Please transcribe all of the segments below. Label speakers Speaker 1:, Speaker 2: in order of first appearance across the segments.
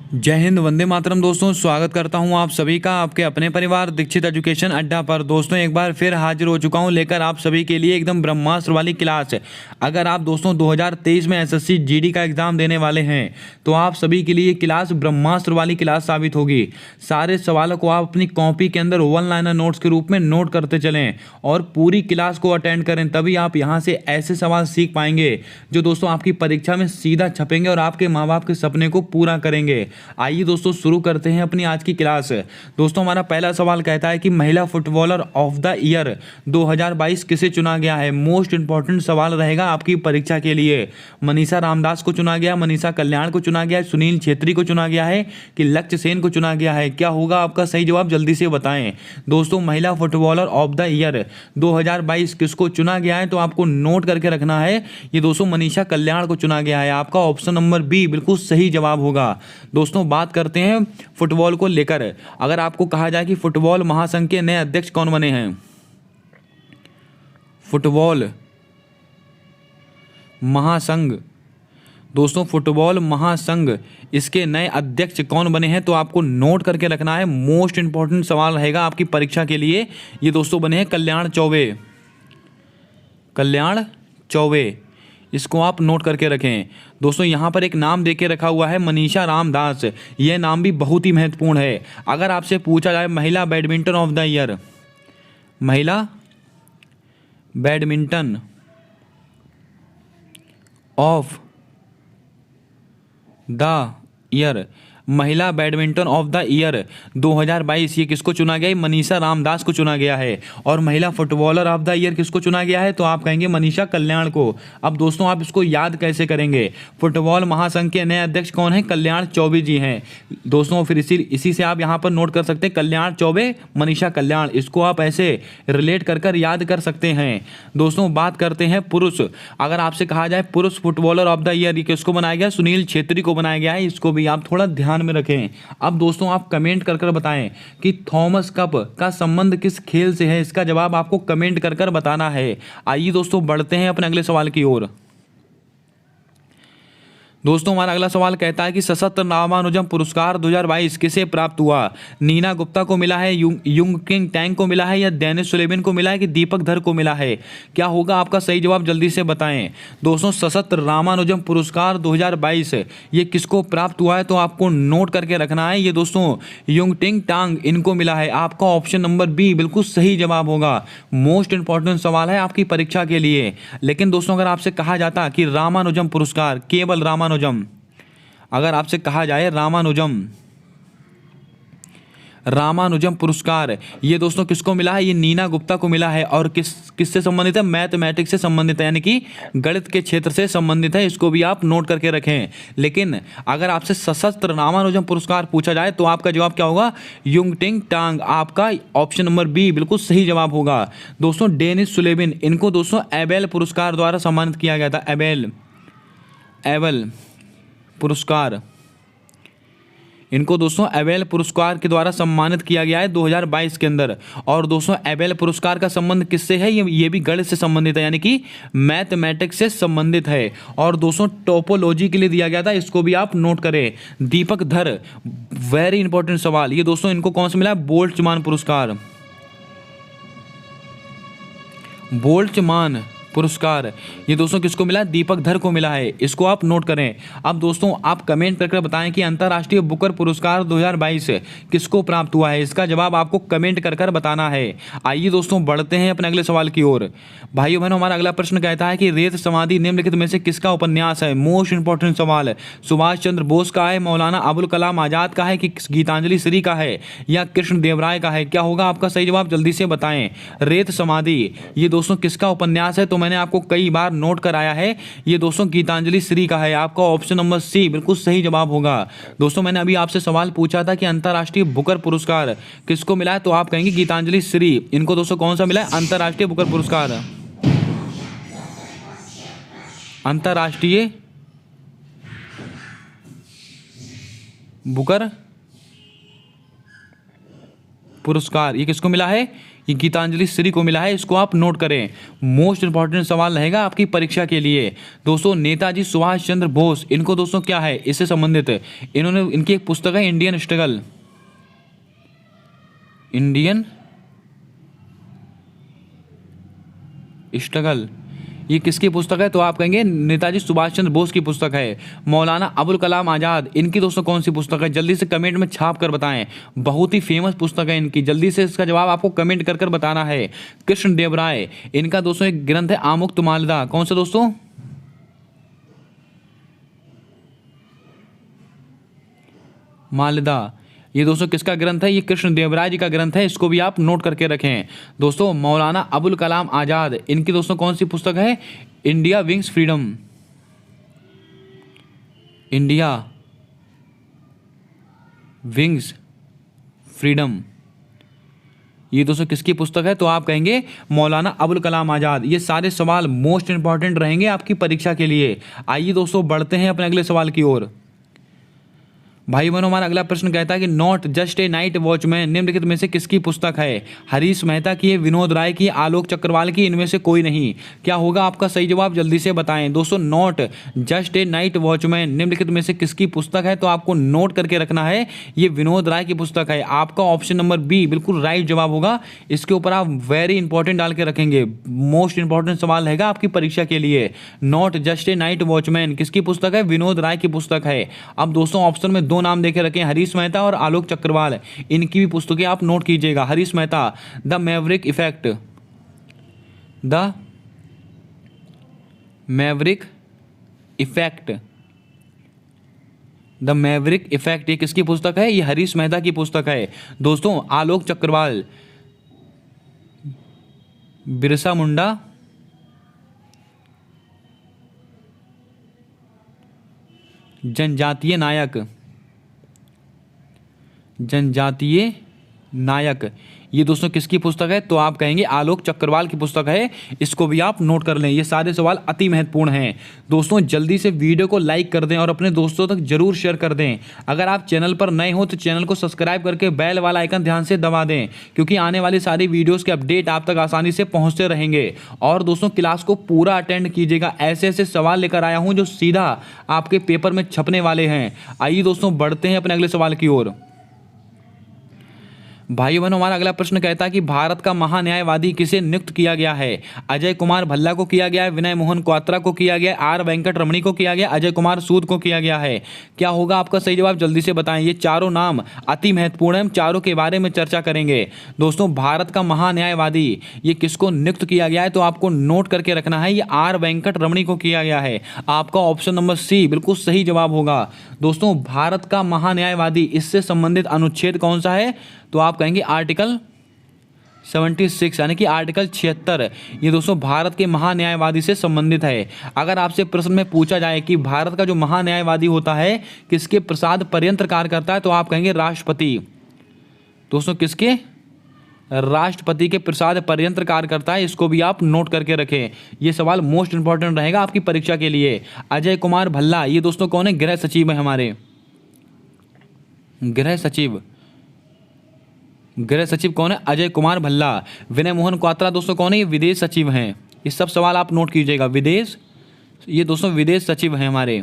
Speaker 1: जय हिंद, वंदे मातरम। दोस्तों, स्वागत करता हूं आप सभी का आपके अपने परिवार दीक्षित एजुकेशन अड्डा पर। दोस्तों, एक बार फिर हाजिर हो चुका हूं लेकर आप सभी के लिए एकदम ब्रह्मास्त्र वाली क्लास। अगर आप दोस्तों 2023 में एसएससी जीडी का एग्जाम देने वाले हैं तो आप सभी के लिए क्लास ब्रह्मास्त्र वाली क्लास साबित होगी। सारे सवालों को आप अपनी कॉपी के अंदर वन लाइनर नोट्स के रूप में नोट करते चलें और पूरी क्लास को अटेंड करें, तभी आप यहाँ से ऐसे सवाल सीख पाएंगे जो दोस्तों आपकी परीक्षा में सीधा छपेंगे और आपके माँ बाप के सपने को पूरा करेंगे। आइए दोस्तों, शुरू करते हैं अपनी आज की क्लास। दोस्तों, हमारा पहला सवाल कहता है कि महिला फुटबॉलर ऑफ द ईयर 2022 किसे चुना गया है। मोस्ट इंपॉर्टेंट सवाल रहेगा आपकी परीक्षा के लिए। मनीषा रामदास को चुना गया, मनीषा कल्याण को चुना गया, सुनील छेत्री को चुना गया है कि लक्ष्य सेन को चुना गया है। क्या होगा आपका सही जवाब, जल्दी से बताएं। दोस्तों, महिला फुटबॉलर ऑफ द ईयर 2022 किसको चुना गया है तो आपको नोट करके रखना है। ये दोस्तों मनीषा कल्याण को चुना गया है। आपका ऑप्शन नंबर बी बिल्कुल सही जवाब होगा। दोस्तों, बात करते हैं फुटबॉल को लेकर। अगर आपको कहा जाए कि फुटबॉल महासंघ के नए अध्यक्ष कौन बने हैं। फुटबॉल महासंघ, दोस्तों फुटबॉल महासंघ इसके नए अध्यक्ष कौन बने हैं तो आपको नोट करके रखना है। मोस्ट इंपॉर्टेंट सवाल रहेगा आपकी परीक्षा के लिए। ये दोस्तों बने हैं कल्याण चौबे। कल्याण चौबे, इसको आप नोट करके रखें। दोस्तों, यहाँ पर एक नाम देके रखा हुआ है मनीषा रामदास। यह नाम भी बहुत ही महत्वपूर्ण है। अगर आपसे पूछा जाए महिला बैडमिंटन ऑफ द ईयर, महिला बैडमिंटन ऑफ द ईयर, महिला बैडमिंटन ऑफ द ईयर 2022 ये किसको चुना गया है। मनीषा रामदास को चुना गया है। और महिला फुटबॉलर ऑफ द ईयर किसको चुना गया है तो आप कहेंगे मनीषा कल्याण को। अब दोस्तों, आप इसको याद कैसे करेंगे। फुटबॉल महासंघ के नए अध्यक्ष कौन है, कल्याण चौबे जी हैं। दोस्तों, फिर इसी से आप यहाँ पर नोट कर सकते हैं कल्याण चौबे, मनीषा कल्याण। इसको आप ऐसे रिलेट कर याद कर सकते हैं। दोस्तों, बात करते हैं पुरुष। अगर आपसे कहा जाए पुरुष फुटबॉलर ऑफ द ईयर, ये किसको बनाया गया, सुनील छेत्री को बनाया गया है। इसको भी आप थोड़ा ध्यान में रखें। अब दोस्तों, आप कमेंट कर बताएं कि थॉमस कप का संबंध किस खेल से है। इसका जवाब आपको कमेंट कर बताना है। आइए दोस्तों, बढ़ते हैं अपने अगले सवाल की ओर। दोस्तों, हमारा अगला सवाल कहता है कि सशस्त्र रामानुजम पुरस्कार 2022 किसे प्राप्त हुआ। नीना गुप्ता को मिला है, युंग किंग टैंग को मिला है, या डेनिस सुलेमान को मिला है कि दीपक धर को मिला है। क्या होगा आपका सही जवाब, जल्दी से बताएं। दोस्तों, सशस्त्र रामानुजम पुरस्कार 2022 ये किसको प्राप्त हुआ है तो आपको नोट करके रखना है। ये दोस्तों युंग टिंग टांग इनको मिला है। आपका ऑप्शन नंबर बी बिल्कुल सही जवाब होगा। मोस्ट इंपॉर्टेंट सवाल है आपकी परीक्षा के लिए। लेकिन दोस्तों, अगर आपसे कहा जाता कि रामानुजम पुरस्कार, केवल रामानुजम, अगर आपसे कहा जाए रामानुजम पुरस्कार ये दोस्तों किसको मिला है, ये नीना गुप्ता को मिला है। और किससे संबंधित है, मैथमेटिक्स से संबंधित है, यानी कि गणित के क्षेत्र से संबंधित है। इसको भी आप नोट करके रखें। लेकिन अगर आपसे सशस्त्र रामानुजम पुरस्कार पूछा जाए तो आपका जवाब क्या होगा, युंग टिंग टांग। आपका ऑप्शन नंबर बी बिल्कुल सही जवाब होगा। दोस्तों, डेनिस सुलेमान, इनको दोस्तों एबेल पुरस्कार द्वारा सम्मानित किया गया था। एबेल पुरस्कार, इनको दोस्तों एबेल पुरस्कार के द्वारा सम्मानित किया गया है 2022 के अंदर। और दोस्तों, एबेल पुरस्कार का संबंध किससे है, ये भी गणित से संबंधित है, यानी कि मैथमेटिक्स से संबंधित है। और दोस्तों, टोपोलॉजी के लिए दिया गया था, इसको भी आप नोट करें। दीपक धर, वेरी इंपॉर्टेंट सवाल, ये दोस्तों इनको कौन सा मिला है, बोल्ट्जमान पुरस्कार। बोल्ट्जमान पुरस्कार ये दोस्तों किसको मिला है, दीपक धर को मिला है। इसको आप नोट करें। अब दोस्तों, आप कमेंट करके बताएं कि अंतर्राष्ट्रीय बुकर पुरस्कार 2022 किसको प्राप्त हुआ है। इसका जवाब आपको कमेंट कर बताना है। आइए दोस्तों, बढ़ते हैं अपने अगले सवाल की ओर। भाइयों बहनों, हमारा अगला प्रश्न कहता है कि रेत समाधि निम्नलिखित में से किसका उपन्यास है। मोस्ट इंपॉर्टेंट सवाल है। सुभाष चंद्र बोस का है, मौलाना अबुल कलाम आजाद का है कि गीतांजलि श्री का है, या कृष्ण देवराय का है। क्या होगा आपका सही जवाब, जल्दी से बताएं। रेत समाधि ये दोस्तों किसका उपन्यास है तो मैंने आपको कई बार नोट कराया है। ये दोस्तों गीतांजलि श्री का है। आपका ऑप्शन नंबर सी बिल्कुल सही जवाब होगा। दोस्तों, मैंने अभी आपसे सवाल पूछा था कि अंतर्राष्ट्रीय बुकर पुरस्कार किसको मिला है तो आप कहेंगे गीतांजलि श्री। इनको दोस्तों कौन सा मिला है, अंतर्राष्ट्रीय बुकर पुरस्कार। अंतर्राष्ट्रीय बुकर पुरस्कार ये किसको मिला है? ये गीतांजलि श्री को मिला है, इसको आप नोट करें। मोस्ट इंपॉर्टेंट सवाल रहेगा आपकी परीक्षा के लिए। दोस्तों नेताजी सुभाष चंद्र बोस, इनको दोस्तों क्या है इससे संबंधित, इन्होंने इनकी एक पुस्तक है इंडियन स्ट्रगल, इंडियन स्ट्रगल, ये किसकी पुस्तक है? तो आप कहेंगे नेताजी सुभाष चंद्र बोस की पुस्तक है। मौलाना अबुल कलाम आज़ाद, इनकी दोस्तों कौन सी पुस्तक है? जल्दी से कमेंट में छाप कर बताएं, बहुत ही फेमस पुस्तक है इनकी, जल्दी से इसका जवाब आपको कमेंट कर कर बताना है। कृष्ण देव राय, इनका दोस्तों एक ग्रंथ है आमुक्त माल्यदा, कौन सा दोस्तों? माल्यदा, ये दोस्तों किसका ग्रंथ है? ये कृष्ण देवराय जी का ग्रंथ है, इसको भी आप नोट करके रखें। दोस्तों मौलाना अबुल कलाम आज़ाद, इनकी दोस्तों कौन सी पुस्तक है? India wings freedom, India wings freedom, ये दोस्तों किसकी पुस्तक है? तो आप कहेंगे मौलाना अबुल कलाम आज़ाद। ये सारे सवाल मोस्ट इंपॉर्टेंट रहेंगे आपकी परीक्षा के लिए। आइए दोस्तों बढ़ते हैं अपने अगले सवाल की ओर। भाई बहनों हमारा अगला प्रश्न कहता है कि not just a night watchman निम्नलिखित में से किसकी पुस्तक है? हरीश मेहता की है, विनोद राय की, आलोक चक्रवाल की, इनमें से कोई नहीं। क्या होगा आपका सही जवाब? जल्दी से बताएं। दोस्तों not just a night watchman निम्नलिखित में से किसकी पुस्तक है? तो आपको नोट करके रखना है, ये विनोद राय की पुस्तक है। आपका ऑप्शन नंबर बी बिल्कुल राइट जवाब होगा। इसके ऊपर आप वेरी इंपॉर्टेंट डाल के रखेंगे, मोस्ट इंपॉर्टेंट सवाल रहेगा आपकी परीक्षा के लिए। Not just a night watchman किसकी पुस्तक है? विनोद राय की पुस्तक है। अब दोस्तों ऑप्शन में दो नाम देखे रखें, हरीश मेहता और आलोक चक्रवाल, इनकी भी पुस्तकें आप नोट कीजिएगा। Harish Mehta the Maverick effect, the Maverick effect, the Maverick effect, ये किसकी पुस्तक है? ये हरीश मेहता की पुस्तक है। दोस्तों आलोक चक्रवाल बिरसा मुंडा जनजातीय नायक, जनजातीय नायक, ये दोस्तों किसकी पुस्तक है? तो आप कहेंगे आलोक चक्रवाल की पुस्तक है, इसको भी आप नोट कर लें। ये सारे सवाल अति महत्वपूर्ण हैं। दोस्तों जल्दी से वीडियो को लाइक कर दें और अपने दोस्तों तक जरूर शेयर कर दें। अगर आप चैनल पर नए हो तो चैनल को सब्सक्राइब करके बेल वाला आइकन ध्यान से दबा दें, क्योंकि आने वाली सारी वीडियोज़ के अपडेट आप तक आसानी से पहुँचते रहेंगे। और दोस्तों क्लास को पूरा अटेंड कीजिएगा, ऐसे ऐसे सवाल लेकर आया हूँ जो सीधा आपके पेपर में छपने वाले हैं। आइए दोस्तों बढ़ते हैं अपने अगले सवाल की ओर। भाई बहनों हमारा अगला प्रश्न कहता है कि भारत का महान्यायवादी किसे नियुक्त किया गया है? अजय कुमार भल्ला को किया गया है, विनय मोहन क्वात्रा को किया गया, आर वेंकट रमणी को किया गया, अजय कुमार सूद को किया गया है। क्या होगा आपका सही जवाब? जल्दी से बताएं। ये चारों नाम अति महत्वपूर्ण है, हम चारों के बारे में चर्चा करेंगे। दोस्तों भारत का महान्यायवादी ये किसको नियुक्त किया गया है? तो आपको नोट करके रखना है, ये आर वेंकट रमणी को किया गया है। आपका ऑप्शन नंबर सी बिल्कुल सही जवाब होगा। दोस्तों भारत का महान्यायवादी, इससे संबंधित अनुच्छेद कौन सा है? तो आप कहेंगे आर्टिकल 76 यानी कि आर्टिकल 76। ये दोस्तों भारत के महान्यायवादी से संबंधित है। अगर आपसे प्रश्न में पूछा जाए कि भारत का जो महान्यायवादी होता है किसके प्रसाद पर्यंत कार्य करता है, तो आप कहेंगे राष्ट्रपति। दोस्तों किसके? राष्ट्रपति के प्रसाद पर्यंत कार्य करता है, इसको भी आप नोट करके रखें। ये सवाल मोस्ट इंपॉर्टेंट रहेगा आपकी परीक्षा के लिए। अजय कुमार भल्ला ये दोस्तों कौन है? गृह सचिव है हमारे, गृह सचिव। गृह सचिव कौन है? अजय कुमार भल्ला। विनय मोहन क्वात्रा दोस्तों कौन है? ये विदेश सचिव हैं। ये सब सवाल आप नोट कीजिएगा, विदेश, ये दोस्तों विदेश सचिव हैं हमारे।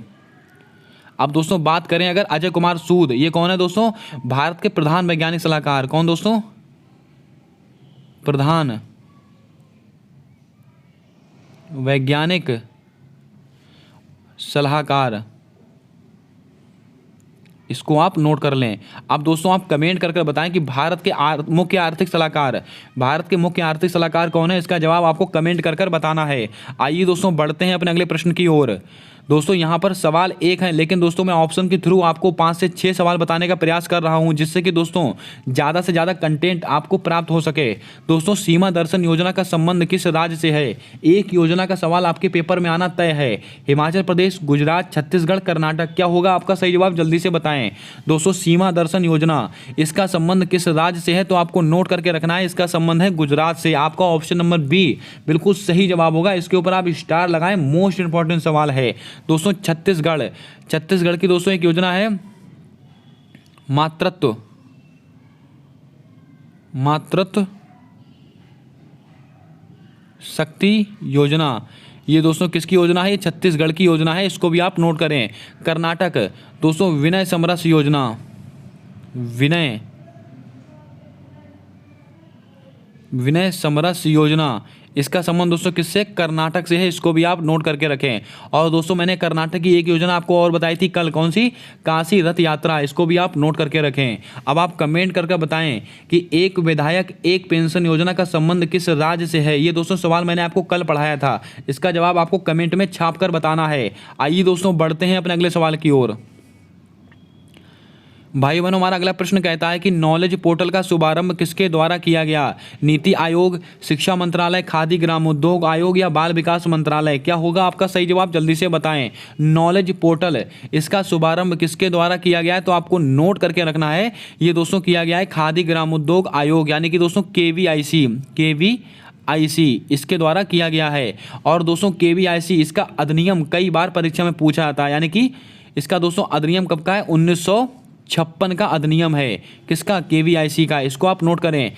Speaker 1: अब दोस्तों बात करें अगर अजय कुमार सूद, ये कौन है दोस्तों? भारत के प्रधान वैज्ञानिक सलाहकार। कौन दोस्तों? प्रधान वैज्ञानिक सलाहकार, इसको आप नोट कर लें। अब दोस्तों आप कमेंट करके बताएं कि भारत के मुख्य आर्थिक सलाहकार, भारत के मुख्य आर्थिक सलाहकार कौन है? इसका जवाब आपको कमेंट कर बताना है। आइए दोस्तों बढ़ते हैं अपने अगले प्रश्न की ओर। दोस्तों यहाँ पर सवाल एक है, लेकिन दोस्तों मैं ऑप्शन के थ्रू आपको 5 से 6 सवाल बताने का प्रयास कर रहा हूँ, जिससे कि दोस्तों ज़्यादा से ज़्यादा कंटेंट आपको प्राप्त हो सके। दोस्तों सीमा दर्शन योजना का संबंध किस राज्य से है? एक योजना का सवाल आपके पेपर में आना तय है। हिमाचल प्रदेश, गुजरात, छत्तीसगढ़, कर्नाटक। क्या होगा आपका सही जवाब? जल्दी से बताएं। दोस्तों सीमा दर्शन योजना, इसका संबंध किस राज्य से है? तो आपको नोट करके रखना है, इसका संबंध है गुजरात से। आपका ऑप्शन नंबर बी बिल्कुल सही जवाब होगा। इसके ऊपर आप स्टार लगाएं, मोस्ट इंपॉर्टेंट सवाल है। दोस्तों छत्तीसगढ़, छत्तीसगढ़ की दोस्तों एक योजना है मातृत्व मातृत्व शक्ति योजना, ये दोस्तों किसकी योजना है? ये छत्तीसगढ़ की योजना है, इसको भी आप नोट करें। कर्नाटक दोस्तों विनय समरस योजना, विनय समरस योजना, इसका संबंध दोस्तों किससे? कर्नाटक से है, इसको भी आप नोट करके रखें। और दोस्तों मैंने कर्नाटक की एक योजना आपको और बताई थी कल, कौन सी? काशी रथ यात्रा, इसको भी आप नोट करके रखें। अब आप कमेंट करके बताएं कि एक विधायक एक पेंशन योजना का संबंध किस राज्य से है। ये दोस्तों सवाल मैंने आपको कल पढ़ाया था, इसका जवाब आपको कमेंट में छाप कर बताना है। आइए दोस्तों बढ़ते हैं अपने अगले सवाल की ओर। भाई बहनों, हमारा अगला प्रश्न कहता है कि नॉलेज पोर्टल का शुभारंभ किसके द्वारा किया गया? नीति आयोग, शिक्षा मंत्रालय, खादी ग्रामोद्योग आयोग या बाल विकास मंत्रालय? क्या होगा आपका सही जवाब? जल्दी से बताएं। नॉलेज पोर्टल, इसका शुभारंभ किसके द्वारा किया गया है? तो आपको नोट करके रखना है, ये दोस्तों किया गया है खादी ग्रामोद्योग आयोग, यानी कि दोस्तों KVIC, इसके द्वारा किया गया है। और दोस्तों KVIC इसका अधिनियम कई बार परीक्षा में पूछा जाता है, यानी कि इसका दोस्तों अधिनियम कब का है? 1956 का अधिनियम है। किसका? KVIC का, इसको आप नोट करें।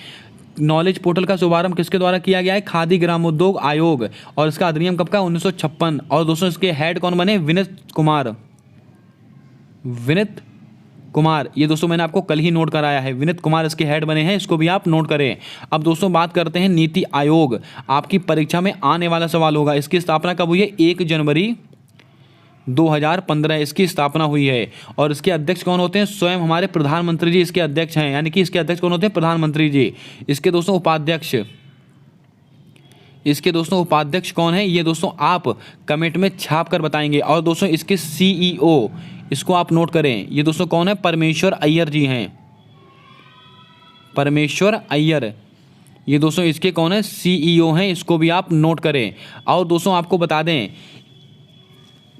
Speaker 1: नॉलेज पोर्टल का शुभारंभ किसके द्वारा किया गया है? खादी ग्रामोद्योग आयोग, और इसका अधिनियम कब का? 1956। और दोस्तों इसके हेड कौन बने? विनीत कुमार, ये दोस्तों मैंने आपको कल ही नोट कराया है, विनीत कुमार इसके हेड बने हैं, इसको भी आप नोट करें। अब दोस्तों बात करते हैं नीति आयोग, आपकी परीक्षा में आने वाला सवाल होगा। इसकी स्थापना कब हुई है? 1 जनवरी 2015 इसकी स्थापना हुई है। और इसके अध्यक्ष कौन होते हैं? स्वयं हमारे प्रधानमंत्री जी इसके अध्यक्ष हैं, यानी कि इसके अध्यक्ष कौन होते हैं? प्रधानमंत्री जी। इसके दोस्तों उपाध्यक्ष कौन है? ये दोस्तों आप कमेंट में छाप कर बताएंगे। और दोस्तों इसके CEO, इसको आप नोट करें, ये दोस्तों कौन है? परमेश्वर अय्यर जी हैं, परमेश्वर अय्यर, ये दोस्तों इसके कौन है? CEO हैं, इसको भी आप नोट करें। और दोस्तों आपको बता दें,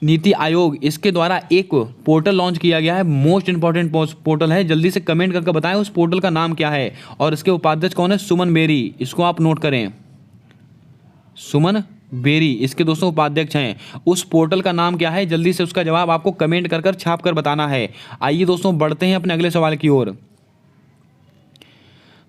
Speaker 1: नीति आयोग इसके द्वारा एक पोर्टल लॉन्च किया गया है, मोस्ट इंपॉर्टेंट पोर्टल है, जल्दी से कमेंट करके बताएं उस पोर्टल का नाम क्या है। और इसके उपाध्यक्ष कौन है? सुमन बेरी, इसको आप नोट करें, सुमन बेरी इसके दोस्तों उपाध्यक्ष हैं। उस पोर्टल का नाम क्या है? जल्दी से उसका जवाब आपको कमेंट कर छाप कर बताना है। आइए दोस्तों बढ़ते हैं अपने अगले सवाल की ओर।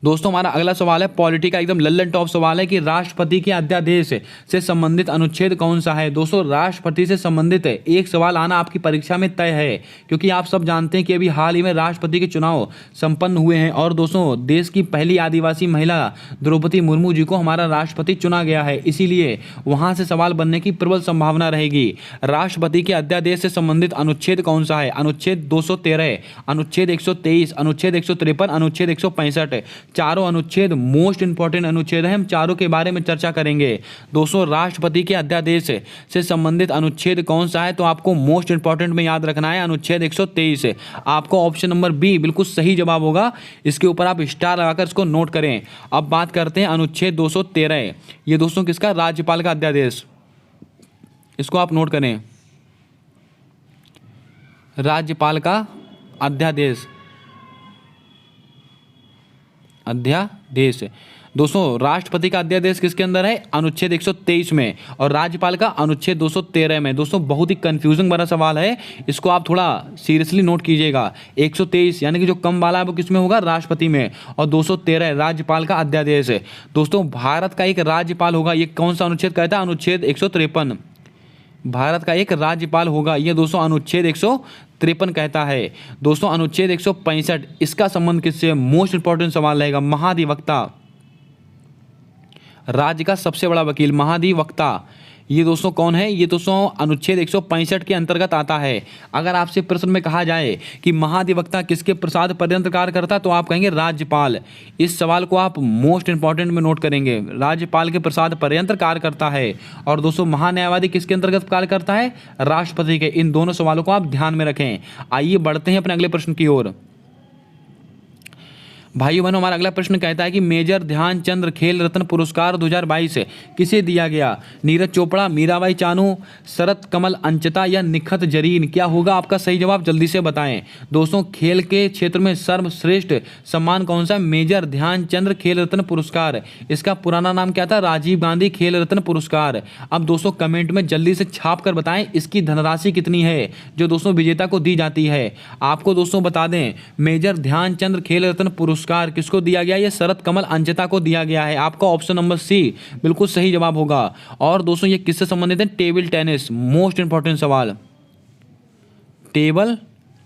Speaker 1: दोस्तों हमारा अगला सवाल है पॉलिटी का, एकदम लल्लन टॉप सवाल है कि राष्ट्रपति के अध्यादेश से संबंधित अनुच्छेद कौन सा है। दोस्तों राष्ट्रपति से संबंधित एक सवाल आना आपकी परीक्षा में तय है, क्योंकि आप सब जानते हैं कि अभी हाल ही में राष्ट्रपति के चुनाव संपन्न हुए हैं। और दोस्तों देश की पहली आदिवासी महिला द्रौपदी मुर्मू जी को हमारा राष्ट्रपति चुना गया है, इसीलिए वहां से सवाल बनने की प्रबल संभावना रहेगी। राष्ट्रपति के अध्यादेश से संबंधित अनुच्छेद कौन सा है? अनुच्छेद 213, अनुच्छेद 123, अनुच्छेद 153, अनुच्छेद 165। चारों अनुच्छेद मोस्ट इंपॉर्टेंट अनुच्छेद है, हम चारों के बारे में चर्चा करेंगे। दोस्तों राष्ट्रपति के अध्यादेश से संबंधित अनुच्छेद कौन सा है? तो आपको मोस्ट इंपॉर्टेंट में याद रखना है अनुच्छेद 123। आपको ऑप्शन नंबर बी बिल्कुल सही जवाब होगा, इसके ऊपर आप स्टार लगाकर इसको नोट करें। अब बात करते हैं अनुच्छेद 213, ये दोस्तों किसका? राज्यपाल का अध्यादेश, इसको आप नोट करें, राज्यपाल का अध्यादेश। दोस्तों राष्ट्रपति का अध्यादेश किसके अंदर है? अनुच्छेद 123 में, और राज्यपाल का अनुच्छेद 213 में। दोस्तों बहुत ही कंफ्यूजिंग भरा सवाल है, इसको आप थोड़ा सीरियसली नोट कीजिएगा। 123 यानी कि जो कम वाला है वो किसमें होगा? राष्ट्रपति में, और 213 राज्यपाल का अध्यादेश है। दोस्तों भारत का एक राज्यपाल होगा, ये कौन सा अनुच्छेद कहता है? अनुच्छेद 153। भारत का एक राज्यपाल होगा, ये दोस्तों अनुच्छेद 153 कहता है। दोस्तों अनुच्छेद 165 इसका संबंध किससे? मोस्ट इंपॉर्टेंट सवाल रहेगा। महाधिवक्ता, राज्य का सबसे बड़ा वकील, महाधिवक्ता, ये दोस्तों कौन है? ये दोस्तों अनुच्छेद 165 के अंतर्गत आता है। अगर आपसे प्रश्न में कहा जाए कि महाधिवक्ता किसके प्रसाद पर्यंत कार्य करता, तो आप कहेंगे राज्यपाल। इस सवाल को आप मोस्ट इंपॉर्टेंट में नोट करेंगे, राज्यपाल के प्रसाद पर्यंत कार्य करता है। और दोस्तों महान्यायवादी किसके अंतर्गत कार्य करता है? राष्ट्रपति के। इन दोनों सवालों को आप ध्यान में रखें। आइए बढ़ते हैं अपने अगले प्रश्न की ओर। भाई बहनों हमारा अगला प्रश्न कहता है कि मेजर ध्यानचंद खेल रत्न पुरस्कार 2022 किसे दिया गया? नीरज चोपड़ा, मीराबाई चानू, शरत कमल अंचता या निखत जरीन? क्या होगा आपका सही जवाब? जल्दी से बताएं। दोस्तों खेल के क्षेत्र में सर्वश्रेष्ठ सम्मान कौन सा? मेजर ध्यानचंद खेल रत्न पुरस्कार। इसका पुराना नाम क्या था? राजीव गांधी खेल रत्न पुरस्कार। अब दोस्तों कमेंट में जल्दी से छाप कर बताएं इसकी धनराशि कितनी है जो दोस्तों विजेता को दी जाती है। आपको दोस्तों बता दें मेजर ध्यानचंद खेल रत्न पुरस्कार पुरस्कार किसको दिया गया? ये शरद कमल अंचिता को दिया गया है। आपका ऑप्शन नंबर सी बिल्कुल सही जवाब होगा। और दोस्तों ये किससे संबंधित है? Table tennis. मोस्ट इंपॉर्टेंट सवाल, टेबल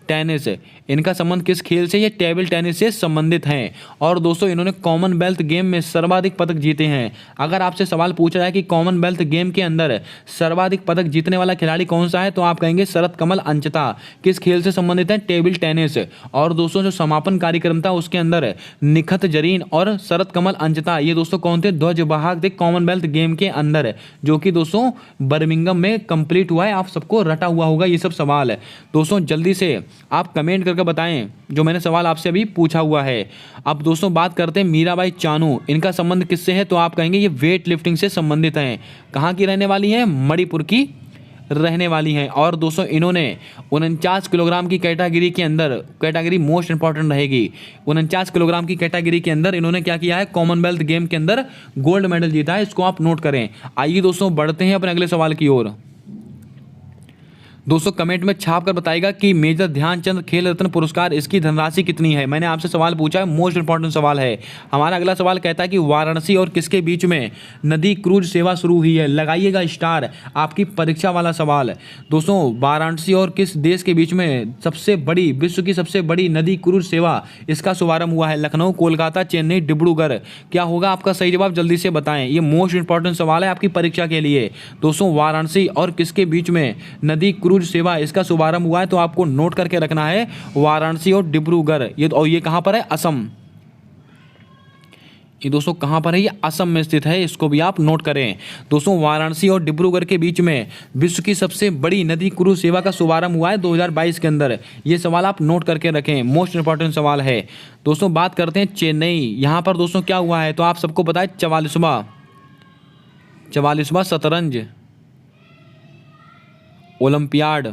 Speaker 1: टेनिस, इनका संबंध किस खेल से? ये टेबल टेनिस से संबंधित हैं। और दोस्तों इन्होंने कॉमनवेल्थ गेम में सर्वाधिक पदक जीते हैं। अगर आपसे सवाल पूछा जाए कि कॉमनवेल्थ गेम के अंदर सर्वाधिक पदक जीतने वाला खिलाड़ी कौन सा है, तो आप कहेंगे शरद कमल अंचिता। किस खेल से संबंधित है? Table tennis. और दोस्तों जो समापन कार्यक्रम था उसके अंदर निखत जरीन और शरद कमल अंचिता, ये दोस्तों कौन थे? ध्वजवाहक थे कॉमनवेल्थ गेम के अंदर, जो कि दोस्तों बर्मिंघम में कंप्लीट हुआ है। आप सबको रटा हुआ होगा ये सब सवाल है। दोस्तों जल्दी से आप कमेंट करके बताएं जो मैंने सवाल आपसे अभी पूछा हुआ है। अब दोस्तों बात करते हैं मीराबाई चानू, इनका संबंध किससे है? तो आप कहेंगे ये वेट लिफ्टिंग से संबंधित हैं। कहाँ की रहने वाली हैं? मणिपुर की रहने वाली हैं। और दोस्तों इन्होंने 49 किलोग्राम की कैटेगरी के अंदर, कैटेगरी मोस्ट इंपॉर्टेंट रहेगी, 49 किलोग्राम की कैटेगरी के अंदर इन्होंने क्या किया है? कॉमनवेल्थ गेम के अंदर गोल्ड मेडल जीता है। इसको आप नोट करें। आइए दोस्तों बढ़ते हैं अपने अगले सवाल की ओर। दोस्तों कमेंट में छाप कर बताइएगा कि मेजर ध्यानचंद खेल रत्न पुरस्कार इसकी धनराशि कितनी है। मैंने आपसे सवाल पूछा है, मोस्ट इंपॉर्टेंट सवाल है। हमारा अगला सवाल कहता है कि वाराणसी और किसके बीच में नदी क्रूज सेवा शुरू हुई है? लगाइएगा स्टार, आपकी परीक्षा वाला सवाल। दोस्तों वाराणसी और किस देश के बीच में सबसे बड़ी, विश्व की सबसे बड़ी नदी क्रूज सेवा, इसका शुभारंभ हुआ है? लखनऊ, कोलकाता, चेन्नई, डिब्रूगढ़। क्या होगा आपका सही जवाब? जल्दी से बताएं। ये मोस्ट इंपॉर्टेंट सवाल है आपकी परीक्षा के लिए। दोस्तों वाराणसी और किसके बीच में नदी क्रूज सेवा, इसका शुभारंभ हुआ है? तो आपको नोट करके रखना है वाराणसी और डिब्रूगढ़। ये कहां पर है? असम। ये दोस्तों कहां पर है? ये असम में स्थित है। इसको भी आप नोट करें। दोस्तों वाराणसी और डिब्रूगढ़ के बीच में विश्व की सबसे बड़ी नदी क्रूज सेवा का शुभारंभ हुआ है 2022 के अंदर। ये सवाल आप नोट करके रखें, मोस्ट इंपॉर्टेंट सवाल है। दोस्तों बात करते हैं चेन्नई, यहां पर दोस्तों क्या हुआ है? तो आप सबको पता है 44वां शतरंज ओलंपियाड,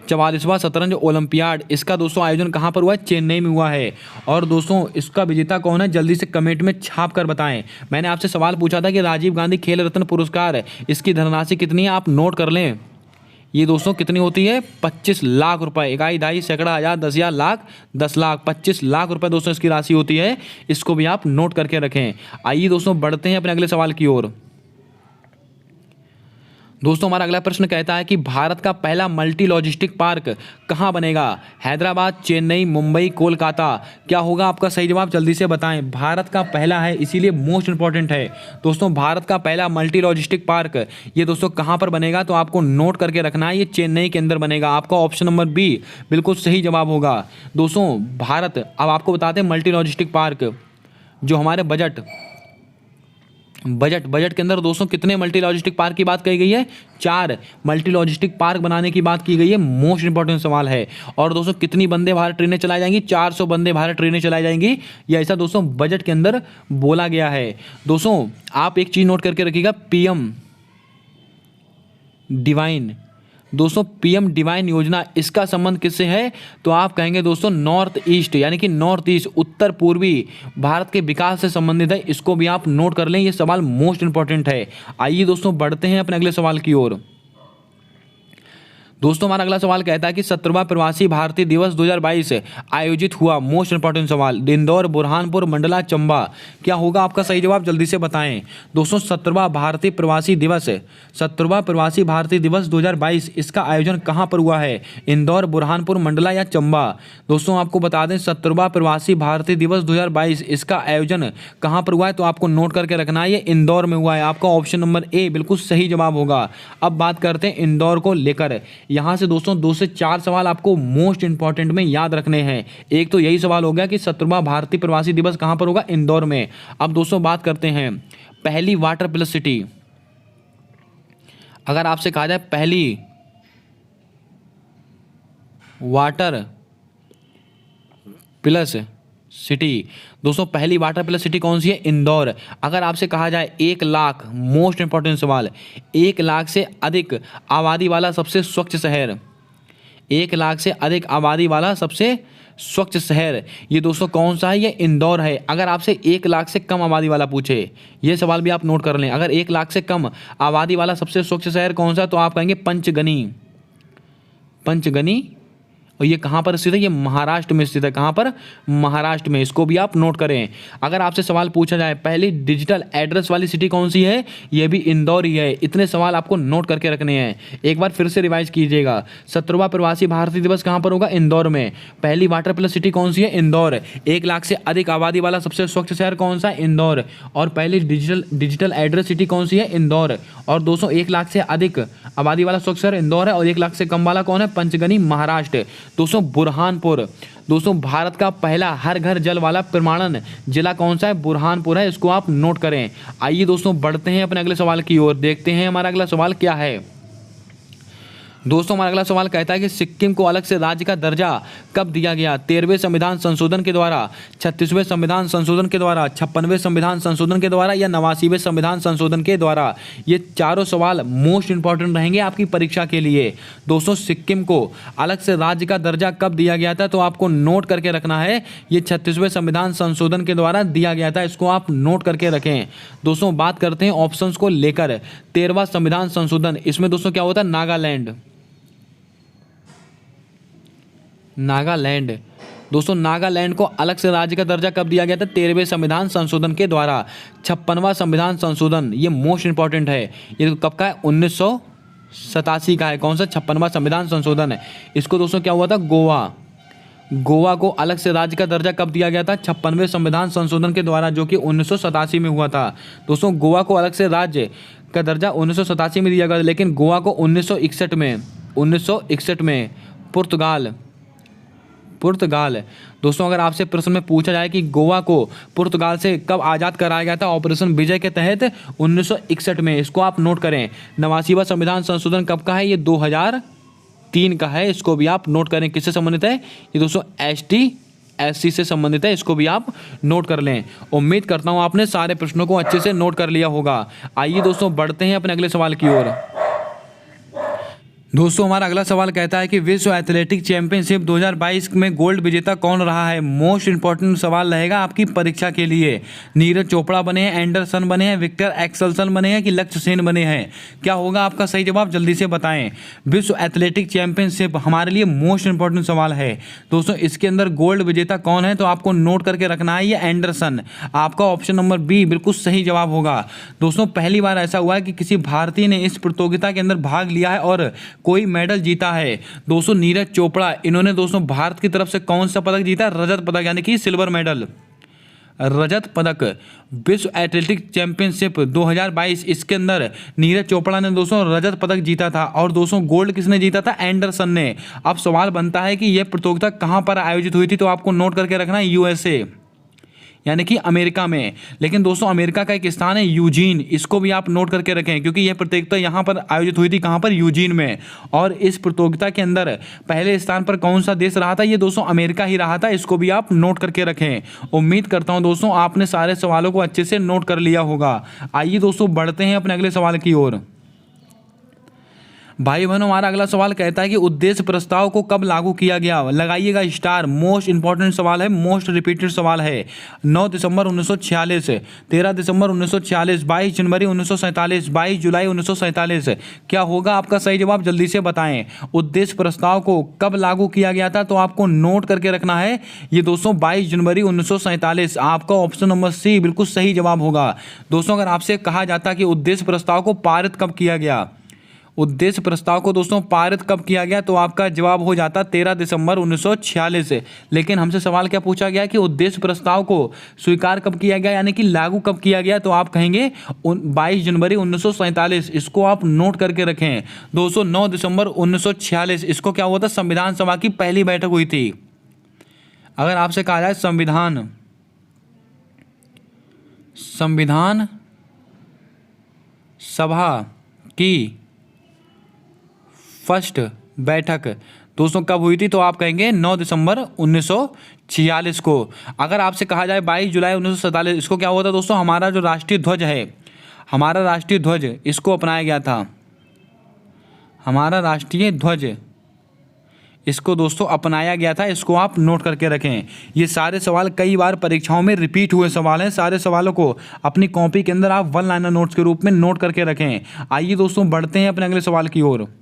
Speaker 1: 44वां शतरंज ओलंपियाड, इसका दोस्तों आयोजन कहां पर हुआ है? चेन्नई में हुआ है। और दोस्तों इसका विजेता कौन है? जल्दी से कमेंट में छाप कर बताएं। मैंने आपसे सवाल पूछा था कि राजीव गांधी खेल रत्न पुरस्कार, इसकी धनराशि कितनी है? आप नोट कर लें। ये दोस्तों कितनी होती है? 25 लाख रुपए। इकाई, दहाई, सैकड़ा, हजार, 10,000, लाख, 10 लाख, 25 लाख रुपए दोस्तों इसकी राशि होती है। इसको भी आप नोट करके रखें। आइए दोस्तों बढ़ते हैं अपने अगले सवाल की ओर। दोस्तों हमारा अगला प्रश्न कहता है कि भारत का पहला मल्टी लॉजिस्टिक पार्क कहाँ बनेगा? हैदराबाद, चेन्नई, मुंबई, कोलकाता। क्या होगा आपका सही जवाब? जल्दी से बताएं। भारत का पहला है, इसीलिए मोस्ट इंपॉर्टेंट है। दोस्तों भारत का पहला मल्टी लॉजिस्टिक पार्क ये दोस्तों कहाँ पर बनेगा? तो आपको नोट करके रखना है, ये चेन्नई के अंदर बनेगा। आपका ऑप्शन नंबर बी बिल्कुल सही जवाब होगा। दोस्तों भारत, अब आपको बताते हैं मल्टी लॉजिस्टिक पार्क, जो हमारे बजट के अंदर दोस्तों कितने मल्टी लॉजिस्टिक पार्क की बात कही गई है? 4 मल्टी लॉजिस्टिक पार्क बनाने की बात की गई है। मोस्ट इंपॉर्टेंट सवाल है। और दोस्तों कितनी वंदे भारत ट्रेनें चलाई जाएंगी? 400 वंदे भारत ट्रेनें चलाई जाएंगी। ये ऐसा दोस्तों बजट के अंदर बोला गया है। दोस्तों आप एक चीज नोट करके रखिएगा, पीएम डिवाइन। दोस्तों पीएम डिवाइन योजना, इसका संबंध किससे है? तो आप कहेंगे दोस्तों नॉर्थ ईस्ट, यानी कि नॉर्थ ईस्ट, उत्तर पूर्वी भारत के विकास से संबंधित है। इसको भी आप नोट कर लें, ये सवाल मोस्ट इंपॉर्टेंट है। आइए दोस्तों बढ़ते हैं अपने अगले सवाल की ओर। दोस्तों हमारा अगला सवाल कहता है कि 17वां प्रवासी भारतीय दिवस 2022 आयोजित हुआ। मोस्ट इंपॉर्टेंट सवाल, इंदौर, बुरहानपुर, मंडला, चंबा। क्या होगा आपका सही जवाब? जल्दी से बताएं। दोस्तों 17वां भारतीय प्रवासी दिवस 2022, इसका आयोजन कहां पर हुआ है? इंदौर, बुरहानपुर, मंडला या चंबा? दोस्तों आपको बता दें 17वां प्रवासी भारतीय दिवस 2022, इसका आयोजन कहां पर हुआ है? तो आपको नोट करके रखना है, ये इंदौर में हुआ है। आपका ऑप्शन नंबर ए बिल्कुल सही जवाब होगा। अब बात करते हैं इंदौर को लेकर। यहां से दोस्तों 2 से 4 सवाल आपको मोस्ट इंपॉर्टेंट में याद रखने हैं। एक तो यही सवाल हो गया कि 17वां भारतीय प्रवासी दिवस कहां पर होगा? इंदौर में। अब दोस्तों बात करते हैं पहली वाटर प्लस सिटी। अगर आपसे कहा जाए पहली वाटर प्लस सिटी, दोस्तों पहली वाटर प्लस सिटी कौन सी है? इंदौर। अगर आपसे कहा जाए 1 लाख, मोस्ट इंपॉर्टेंट सवाल, 1 लाख से अधिक आबादी वाला सबसे स्वच्छ शहर, 1 लाख से अधिक आबादी वाला सबसे स्वच्छ शहर, ये दोस्तों कौन सा है? ये इंदौर है। अगर आपसे 1 लाख से कम आबादी वाला पूछे, ये सवाल भी आप नोट कर लें, अगर 1 लाख से कम आबादी वाला सबसे स्वच्छ शहर कौन सा? तो आप कहेंगे पंचगनी। और ये कहाँ पर स्थित है, ये महाराष्ट्र में स्थित है। कहाँ पर, महाराष्ट्र में, इसको भी आप नोट करें। अगर आपसे सवाल पूछा जाए पहली डिजिटल एड्रेस वाली सिटी कौन सी है, ये भी इंदौर ही है। इतने सवाल आपको नोट करके रखने हैं। एक बार फिर से रिवाइज कीजिएगा। 17वां प्रवासी भारतीय दिवस कहाँ पर होगा, इंदौर में। पहली वाटर प्लस सिटी कौन सी है, इंदौर। 1 लाख से अधिक आबादी वाला सबसे स्वच्छ शहर कौन सा, इंदौर। और पहली डिजिटल एड्रेस सिटी कौन सी है, इंदौर। और दोस्तों 1 लाख से अधिक आबादी वाला स्वच्छ शहर इंदौर है, और 1 लाख से कम वाला कौन है, पंचगनी, महाराष्ट्र। दोस्तों बुरहानपुर, दोस्तों भारत का पहला हर घर जल वाला प्रमाणन जिला कौन सा है, बुरहानपुर है। इसको आप नोट करें। आइए दोस्तों बढ़ते हैं अपने अगले सवाल की ओर। देखते हैं हमारा अगला सवाल क्या है। दोस्तों हमारा अगला सवाल कहता है कि सिक्किम को अलग से राज्य का दर्जा कब दिया गया, 13वें संविधान संशोधन के द्वारा, 36वें संविधान संशोधन के द्वारा, 56वें संविधान संशोधन के द्वारा, या 89वें संविधान संशोधन के द्वारा। ये चारों सवाल मोस्ट इंपॉर्टेंट रहेंगे आपकी परीक्षा के लिए। दोस्तों सिक्किम को अलग से राज्य का दर्जा कब दिया गया था, तो आपको नोट करके रखना है। ये 36वें संविधान संशोधन के द्वारा दिया गया था, इसको आप नोट करके रखें। दोस्तों बात करते हैं ऑप्शंस को लेकर। 13वां संविधान संशोधन, इसमें दोस्तों क्या होता है, नागालैंड। नागालैंड, दोस्तों नागालैंड को अलग से राज्य का दर्जा कब दिया गया था, 13वें संविधान संशोधन के द्वारा। 56वां संविधान संशोधन, ये मोस्ट इंपॉर्टेंट है। ये कब का है, 1987 का है। कौन सा, 56वां संविधान संशोधन है। इसको दोस्तों क्या हुआ था, गोवा को अलग से राज्य का दर्जा कब दिया गया था, 56वें संविधान संशोधन के द्वारा, जो कि 1987 में हुआ था। दोस्तों गोवा को अलग से राज्य का दर्जा 1987 में दिया गया, लेकिन गोवा को 1961 में पुर्तगाल। दोस्तों अगर आपसे प्रश्न में पूछा जाए कि गोवा को पुर्तगाल से कब आज़ाद कराया गया था, ऑपरेशन विजय के तहत 1961 में। इसको आप नोट करें। 89वां संविधान संशोधन कब का है, ये 2003 का है। इसको भी आप नोट करें। किससे संबंधित है, ये दोस्तों ST/SC से संबंधित है। इसको भी आप नोट कर लें। उम्मीद करता हूँ आपने सारे प्रश्नों को अच्छे से नोट कर लिया होगा। आइए दोस्तों बढ़ते हैं अपने अगले सवाल की ओर। दोस्तों हमारा अगला सवाल कहता है कि विश्व एथलेटिक चैंपियनशिप 2022 में गोल्ड विजेता कौन रहा है। मोस्ट इंपॉर्टेंट सवाल रहेगा आपकी परीक्षा के लिए। नीरज चोपड़ा बने हैं, एंडरसन बने हैं, विक्टर एक्सेल्सन बने हैं, कि लक्ष्य सेन बने हैं। क्या होगा आपका सही जवाब, जल्दी से बताएं। विश्व एथलेटिक चैंपियनशिप हमारे लिए मोस्ट इंपॉर्टेंट सवाल है। दोस्तों इसके अंदर गोल्ड विजेता कौन है, तो आपको नोट करके रखना है, ये एंडरसन। आपका ऑप्शन नंबर बी बिल्कुल सही जवाब होगा। दोस्तों पहली बार ऐसा हुआ है कि किसी भारतीय ने इस प्रतियोगिता के अंदर भाग लिया है और कोई मेडल जीता है। दोस्तों नीरज चोपड़ा, इन्होंने दोस्तों भारत की तरफ से कौन सा पदक जीता, रजत पदक, यानी कि सिल्वर मेडल, रजत पदक। विश्व एथलेटिक चैंपियनशिप 2022, इसके अंदर नीरज चोपड़ा ने दोस्तों रजत पदक जीता था, और दोस्तों गोल्ड किसने जीता था, एंडरसन ने। अब सवाल बनता है कि यह प्रतियोगिता कहां पर आयोजित हुई थी, तो आपको नोट करके रखना है, USA, यानी कि अमेरिका में। लेकिन दोस्तों अमेरिका का एक स्थान है यूजीन, इसको भी आप नोट करके रखें, क्योंकि यह प्रतियोगिता यहाँ पर आयोजित हुई थी, कहाँ पर, यूजीन में। और इस प्रतियोगिता के अंदर पहले स्थान पर कौन सा देश रहा था, ये दोस्तों अमेरिका ही रहा था। इसको भी आप नोट करके रखें। उम्मीद करता हूँ दोस्तों आपने सारे सवालों को अच्छे से नोट कर लिया होगा। आइए दोस्तों बढ़ते हैं अपने अगले सवाल की ओर। भाई बहनों हमारा अगला सवाल कहता है कि उद्देश्य प्रस्ताव को कब लागू किया गया, लगाइएगा स्टार। मोस्ट इंपॉर्टेंट सवाल है, मोस्ट रिपीटेड सवाल है। 9 दिसंबर 1946, 13 दिसंबर 1946, 22 जनवरी 1947, 22 जुलाई 1947। क्या होगा आपका सही जवाब, जल्दी से बताएं। उद्देश्य प्रस्ताव को कब लागू किया गया था, तो आपको नोट करके रखना है, ये दोस्तों 22 जनवरी 1947। आपका ऑप्शन नंबर सी बिल्कुल सही जवाब होगा। दोस्तों अगर आपसे कहा जाता कि उद्देश्य प्रस्ताव को पारित कब किया गया, उद्देश्य प्रस्ताव को दोस्तों पारित कब किया गया, तो आपका जवाब हो जाता 13 दिसंबर 1946। लेकिन हमसे सवाल क्या पूछा गया कि उद्देश्य प्रस्ताव को स्वीकार कब किया गया, यानी कि लागू कब किया गया, तो आप कहेंगे 22 जनवरी 1947। इसको आप नोट करके रखें। दोस्तों 9 दिसंबर 1946 इसको क्या हुआ था, संविधान सभा की पहली बैठक हुई थी। अगर आपसे कहा जाए संविधान सभा की फर्स्ट बैठक दोस्तों कब हुई थी, तो आप कहेंगे 9 दिसंबर 1946 को। अगर आपसे कहा जाए 22 जुलाई 1947, इसको क्या हुआ था दोस्तों, हमारा जो राष्ट्रीय ध्वज है, हमारा राष्ट्रीय ध्वज, इसको अपनाया गया था। हमारा राष्ट्रीय ध्वज, इसको दोस्तों अपनाया गया था। इसको आप नोट करके रखें। ये सारे सवाल कई बार परीक्षाओं में रिपीट हुए सवाल हैं। सारे सवालों को अपनी कॉपी के अंदर आप 1 लाइनर नोट्स के रूप में नोट करके रखें। आइए दोस्तों बढ़ते हैं अपने अगले सवाल की ओर।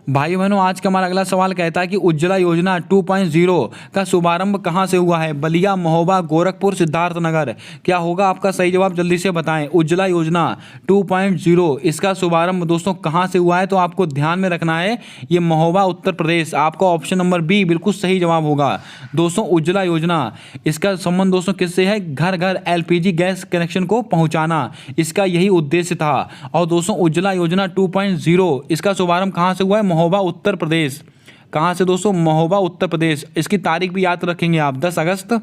Speaker 1: भाई बहनों, आज का हमारा अगला सवाल कहता है कि उज्ज्वला योजना 2.0 का शुभारंभ कहाँ से हुआ है? बलिया, महोबा, गोरखपुर, सिद्धार्थनगर। क्या होगा आपका सही जवाब? जल्दी से बताएं। उज्ज्वला योजना 2.0 इसका शुभारंभ दोस्तों कहाँ से हुआ है? तो आपको ध्यान में रखना है, ये महोबा उत्तर प्रदेश। आपका ऑप्शन नंबर बी बिल्कुल सही जवाब होगा। दोस्तों उज्ज्वला योजना, इसका संबंध दोस्तों किससे है? घर घर एलपीजी गैस कनेक्शन को पहुँचाना, इसका यही उद्देश्य था। और दोस्तों उज्ज्वला योजना 2.0 इसका शुभारंभ कहाँ से हुआ है? महोबा उत्तर प्रदेश। कहाँ से दोस्तों? महोबा उत्तर प्रदेश। इसकी तारीख भी याद रखेंगे आप, 10 अगस्त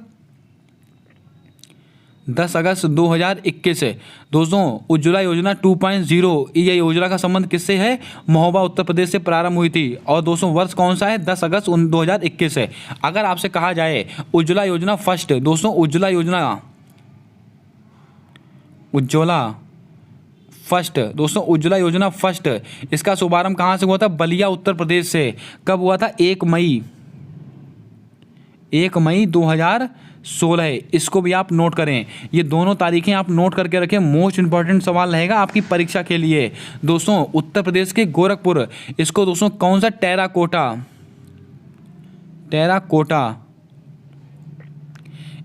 Speaker 1: 2021 है। दोस्तों उज्ज्वला योजना 2.0 ये योजना का संबंध किससे है? महोबा उत्तर प्रदेश से प्रारंभ हुई थी। और दोस्तों वर्ष कौन सा है? 10 अगस्त 2021 है। अगर आपसे कहा जाए उज्ज्वला योजना फर्स्ट, दोस्तों उज्ज्वला उज्ज्वला योजना फर्स्ट इसका शुभारंभ कहाँ से हुआ था? बलिया उत्तर प्रदेश से। कब हुआ था? 1 मई 2016। इसको भी आप नोट करें, ये दोनों तारीखें आप नोट करके रखें। मोस्ट इंपॉर्टेंट सवाल रहेगा आपकी परीक्षा के लिए। दोस्तों उत्तर प्रदेश के गोरखपुर, इसको दोस्तों कौन सा? टेराकोटा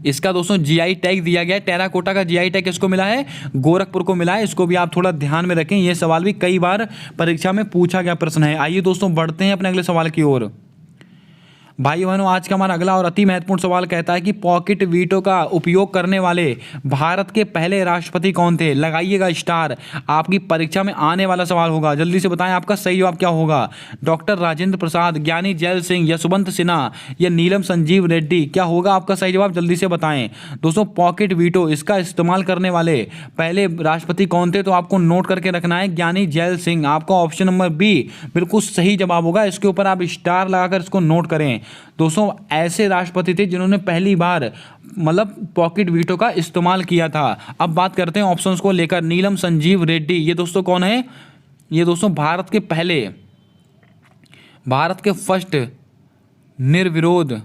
Speaker 1: इसका दोस्तों जीआई टैग दिया गया है। टेराकोटा का जीआई टैग किसको मिला है? गोरखपुर को मिला है। इसको भी आप थोड़ा ध्यान में रखें, यह सवाल भी कई बार परीक्षा में पूछा गया प्रश्न है। आइए दोस्तों बढ़ते हैं अपने अगले सवाल की ओर। भाई बहनों, आज का हमारा अगला और अति महत्वपूर्ण सवाल कहता है कि पॉकेट वीटो का उपयोग करने वाले भारत के पहले राष्ट्रपति कौन थे? लगाइएगा स्टार, आपकी परीक्षा में आने वाला सवाल होगा। जल्दी से बताएं आपका सही जवाब क्या होगा? डॉक्टर राजेंद्र प्रसाद, ज्ञानी जैल सिंह, यशवंत सिन्हा या नीलम संजीव रेड्डी। क्या होगा आपका सही जवाब? जल्दी से बताएं। दोस्तों पॉकेट वीटो इसका इस्तेमाल करने वाले पहले राष्ट्रपति कौन थे? तो आपको नोट करके रखना है, ज्ञानी जैल सिंह। आपका ऑप्शन नंबर बी बिल्कुल सही जवाब होगा। इसके ऊपर आप स्टार लगाकर इसको नोट करें। दोस्तों ऐसे राष्ट्रपति थे जिन्होंने पहली बार मतलब पॉकेट वीटो का इस्तेमाल किया था। अब बात करते हैं ऑप्शंस को लेकर। नीलम संजीव रेड्डी, ये दोस्तों कौन है? ये दोस्तों भारत के फर्स्ट निर्विरोध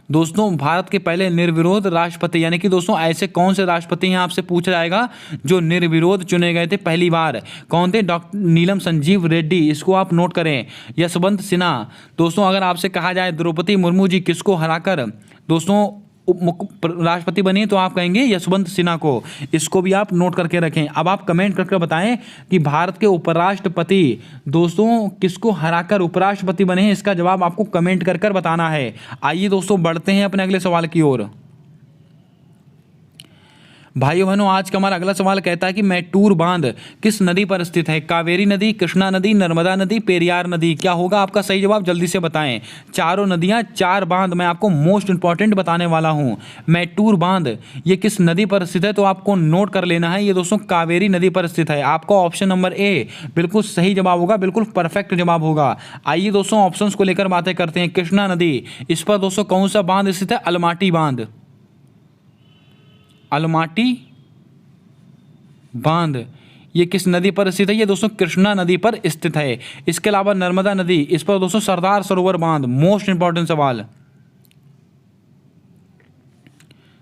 Speaker 1: दोस्तों भारत के पहले निर्विरोध राष्ट्रपति, यानी कि दोस्तों ऐसे कौन से राष्ट्रपति हैं आपसे पूछा जाएगा जो निर्विरोध चुने गए थे पहली बार? कौन थे? डॉक्टर नीलम संजीव रेड्डी, इसको आप नोट करें। यशवंत सिन्हा, दोस्तों अगर आपसे कहा जाए द्रौपदी मुर्मू जी किसको हराकर दोस्तों राष्ट्रपति बनी, तो आप कहेंगे यशवंत सिन्हा को। इसको भी आप नोट करके रखें। अब आप कमेंट करके बताएं कि भारत के उपराष्ट्रपति दोस्तों किसको हराकर उपराष्ट्रपति बने हैं? इसका जवाब आपको कमेंट कर कर बताना है। आइए दोस्तों बढ़ते हैं अपने अगले सवाल की ओर। भाइयों बहनों, आज का हमारा अगला सवाल कहता है कि मैटूर बांध किस नदी पर स्थित है? कावेरी नदी, कृष्णा नदी, नर्मदा नदी, पेरियार नदी। क्या होगा आपका सही जवाब? जल्दी से बताएं। चारों नदियां, 4 बांध मैं आपको मोस्ट इंपॉर्टेंट बताने वाला हूं। मैटूर बांध ये किस नदी पर स्थित है? तो आपको नोट कर लेना है, ये दोस्तों कावेरी नदी पर स्थित है। आपका ऑप्शन नंबर ए बिल्कुल सही जवाब होगा, बिल्कुल परफेक्ट जवाब होगा। आइए दोस्तों ऑप्शंस को लेकर बातें करते हैं। कृष्णा नदी, इस पर दोस्तों कौन सा बांध स्थित है? अलमाटी बांध ये किस नदी पर स्थित है? ये दोस्तों कृष्णा नदी पर स्थित है। इसके अलावा नर्मदा नदी, इस पर दोस्तों सरदार सरोवर बांध, मोस्ट इंपॉर्टेंट सवाल,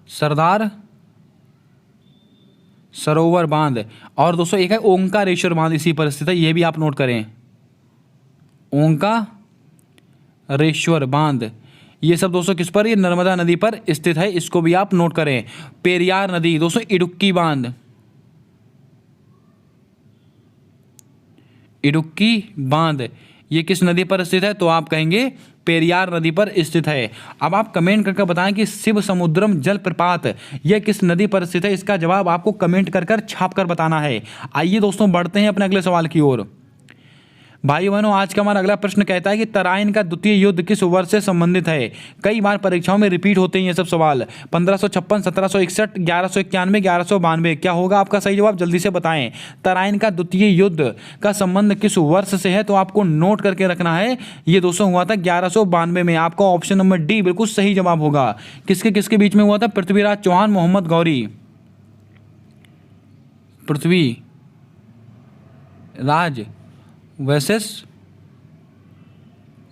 Speaker 1: सरदार सरोवर बांध। और दोस्तों एक है ओंकारेश्वर बांध, इसी पर स्थित है, ये भी आप नोट करें। ओंकारेश्वर बांध ये सब दोस्तों किस पर? ये नर्मदा नदी पर स्थित है, इसको भी आप नोट करें। पेरियार नदी दोस्तों इडुक्की बांध ये किस नदी पर स्थित है? तो आप कहेंगे पेरियार नदी पर स्थित है। अब आप कमेंट करके बताएं कि शिव समुद्रम जलप्रपात यह किस नदी पर स्थित है? इसका जवाब आपको कमेंट कर छाप कर बताना है। आइए दोस्तों बढ़ते हैं अपने अगले सवाल की ओर। भाई बहनों, आज का हमारा अगला प्रश्न कहता है कि तराइन का द्वितीय युद्ध किस वर्ष से संबंधित है? कई बार परीक्षाओं में रिपीट होते हैं ये सब सवाल। 1556, 1761, 1191, 1192। क्या होगा आपका सही जवाब? जल्दी से बताएं। तराइन का द्वितीय युद्ध का संबंध किस वर्ष से है? तो आपको नोट करके रखना है, ये दोस्तों हुआ था 1192 में। आपका ऑप्शन नंबर डी बिल्कुल सही जवाब होगा। किसके किसके बीच में हुआ था? पृथ्वीराज चौहान, मोहम्मद गौरी। पृथ्वीराज वर्सेस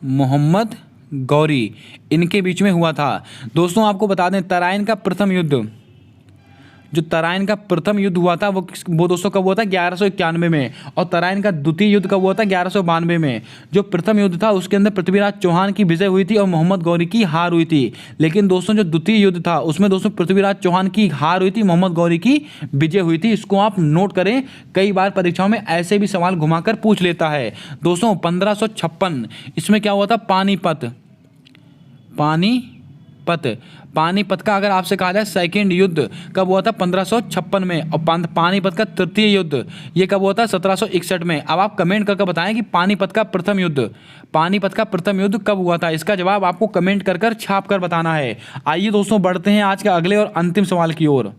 Speaker 1: मोहम्मद गौरी, इनके बीच में हुआ था। दोस्तों आपको बता दें तराइन का प्रथम युद्ध जो तराइन का प्रथम युद्ध हुआ था वो दोस्तों कब हुआ था 1191 में, और तराइन का द्वितीय युद्ध कब हुआ था 1192 में। जो प्रथम युद्ध था उसके अंदर पृथ्वीराज चौहान की विजय हुई थी और मोहम्मद गौरी की हार हुई थी। लेकिन दोस्तों जो द्वितीय युद्ध था उसमें दोस्तों पृथ्वीराज चौहान की हार हुई थी, मोहम्मद गौरी की विजय हुई थी। इसको आप नोट करें, कई बार परीक्षाओं में ऐसे भी सवाल घुमाकर पूछ लेता है। दोस्तों 1556 इसमें क्या हुआ था, पानीपत का अगर आपसे कहा जाए सेकेंड युद्ध कब हुआ था 1556 में, और पानीपत का तृतीय युद्ध ये कब हुआ था 1761 में। अब आप कमेंट करके बताएं कि पानीपत का प्रथम युद्ध कब हुआ था। इसका जवाब आपको कमेंट कर छाप कर बताना है। आइए दोस्तों बढ़ते हैं आज के अगले और अंतिम सवाल की ओर।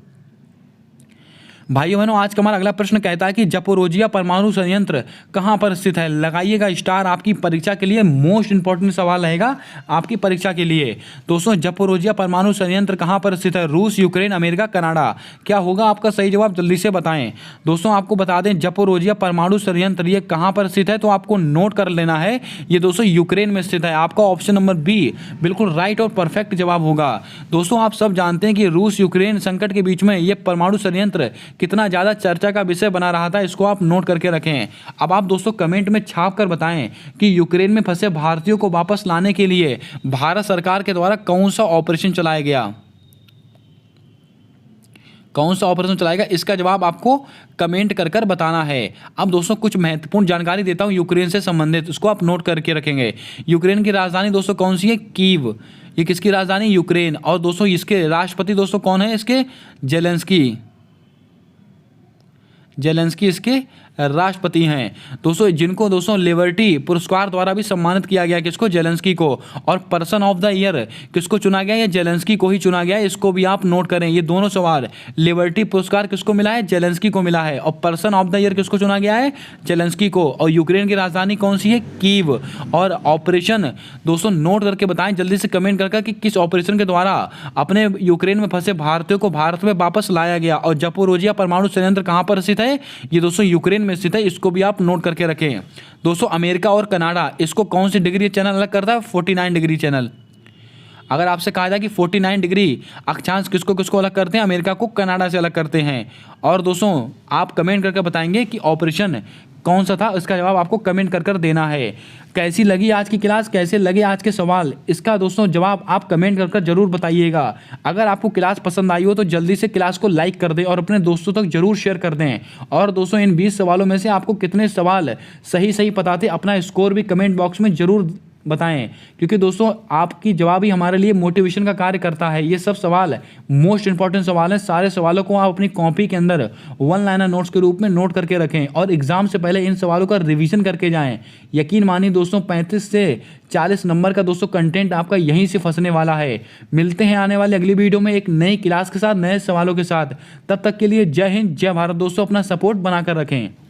Speaker 1: भाइयों बहनों, आज का हमारा अगला प्रश्न कहता है कि जपोरोजिया परमाणु संयंत्र कहाँ पर स्थित है। लगाइएगा स्टार, आपकी परीक्षा के लिए मोस्ट इंपॉर्टेंट सवाल रहेगा आपकी परीक्षा के लिए। दोस्तों जपोरोजिया परमाणु संयंत्र कहाँ पर स्थित है, रूस, यूक्रेन, अमेरिका, कनाडा। क्या होगा आपका सही जवाब, जल्दी से बताएं। दोस्तों आपको बता दें जपोरोजिया परमाणु संयंत्र ये कहाँ पर स्थित है, तो आपको नोट कर लेना है, ये दोस्तों यूक्रेन में स्थित है। आपका ऑप्शन नंबर बी बिल्कुल राइट और परफेक्ट जवाब होगा। दोस्तों आप सब जानते हैं कि रूस यूक्रेन संकट के बीच में ये परमाणु संयंत्र कितना ज़्यादा चर्चा का विषय बना रहा था, इसको आप नोट करके रखें। अब आप दोस्तों कमेंट में छाप कर बताएं कि यूक्रेन में फंसे भारतीयों को वापस लाने के लिए भारत सरकार के द्वारा कौन सा ऑपरेशन चलाया गया, कौन सा ऑपरेशन चलाएगा, इसका जवाब आपको कमेंट कर बताना है। अब दोस्तों कुछ महत्वपूर्ण जानकारी देता हूं यूक्रेन से संबंधित, इसको आप नोट करके रखेंगे। यूक्रेन की राजधानी दोस्तों कौन सी है, कीव। ये किसकी राजधानी, यूक्रेन। और दोस्तों इसके राष्ट्रपति दोस्तों कौन है, इसके जेलेंस्की इसके राष्ट्रपति हैं दोस्तों, जिनको दोस्तों लिबर्टी पुरस्कार द्वारा भी सम्मानित किया गया, किसको, जेलेंस्की को। और पर्सन ऑफ द ईयर किसको चुना गया, ये जेलेंस्की को ही चुना गया, इसको भी आप नोट करें। ये दोनों सवाल, लिबर्टी पुरस्कार किसको मिला है, जेलेंस्की को मिला है, और पर्सन ऑफ द ईयर किसको चुना गया है, जेलेंस्की को। और यूक्रेन की राजधानी कौन सी है, कीव। और ऑपरेशन दोस्तों नोट करके बताएं जल्दी से कमेंट करके कि किस ऑपरेशन के द्वारा अपने यूक्रेन में फंसे भारतीयों को भारत में वापस लाया गया। और जपोरोजिया परमाणु संयंत्र कहाँ पर स्थित है, ये दोस्तों यूक्रेन में स्थित है, इसको भी आप नोट करके रखें। दोस्तों अमेरिका और कनाडा, इसको कौन सी डिग्री चैनल अलग करता है, 49 डिग्री चैनल। अगर आपसे कहा जाए कि 49 डिग्री अक्षांश किसको किसको अलग करते हैं, अमेरिका को कनाडा से अलग करते हैं। और दोस्तों आप कमेंट करके बताएंगे कि ऑपरेशन कौन सा था, इसका जवाब आपको कमेंट कर देना है। कैसी लगी आज की क्लास, कैसे लगे आज के सवाल, इसका दोस्तों जवाब आप कमेंट कर जरूर बताइएगा। अगर आपको क्लास पसंद आई हो तो जल्दी से क्लास को लाइक कर दें और अपने दोस्तों तक जरूर शेयर कर दें। और दोस्तों इन 20 सवालों में से आपको कितने सवाल सही पता थे, अपना स्कोर भी कमेंट बॉक्स में जरूर बताएं, क्योंकि दोस्तों आपकी जवाब ही हमारे लिए मोटिवेशन का कार्य करता है। ये सब सवाल मोस्ट इंपॉर्टेंट सवाल हैं। सारे सवालों को आप अपनी कॉपी के अंदर वन लाइनर नोट्स के रूप में नोट करके रखें और एग्जाम से पहले इन सवालों का रिवीजन करके जाएं। यकीन मानिए दोस्तों 35 से 40 नंबर का दोस्तों कंटेंट आपका यहीं से फंसने वाला है। मिलते हैं आने वाली अगली वीडियो में एक नई क्लास के साथ, नए सवालों के साथ। तब तक के लिए जय हिंद, जय भारत दोस्तों, अपना सपोर्ट बनाकर रखें।